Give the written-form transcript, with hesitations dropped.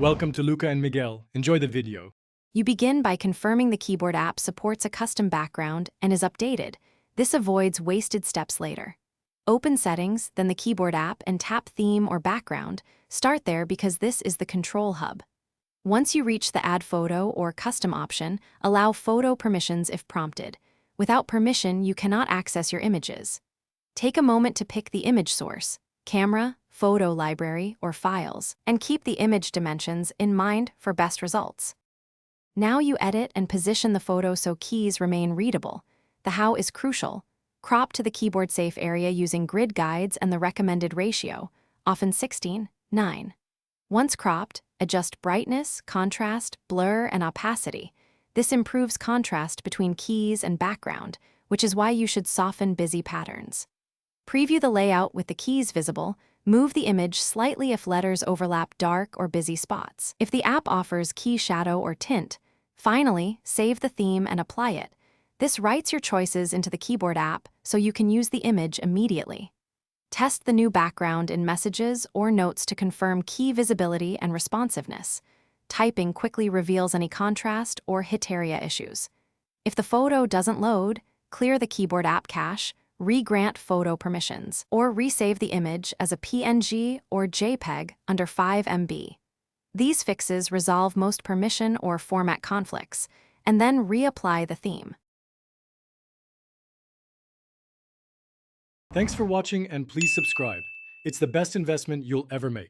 Welcome to Luca and Miguel. Enjoy the video. You begin by confirming the keyboard app supports a custom background and is updated. This avoids wasted steps later. Open Settings, then the keyboard app, and tap Theme or Background. Start there because this is the control hub. Once you reach the Add Photo or Custom option, allow photo permissions if prompted. Without permission, you cannot access your images. Take a moment to pick the image source, camera, photo library, or files, and keep the image dimensions in mind for best results. Now you edit and position the photo so keys remain readable. The how is crucial. Crop to the keyboard safe area using grid guides and the recommended ratio, often 16:9. Once cropped, adjust brightness, contrast, blur, and opacity. This improves contrast between keys and background, which is why you should soften busy patterns. Preview the layout with the keys visible. Move the image slightly if letters overlap dark or busy spots. If the app offers key shadow or tint, finally, save the theme and apply it. This writes your choices into the keyboard app so you can use the image immediately. Test the new background in messages or notes to confirm key visibility and responsiveness. Typing quickly reveals any contrast or hit area issues. If the photo doesn't load, clear the keyboard app cache, re-grant photo permissions, or resave the image as a PNG or JPEG under 5 MB. These fixes resolve most permission or format conflicts, and then reapply the theme. Thanks for watching and please subscribe. It's the best investment you'll ever make.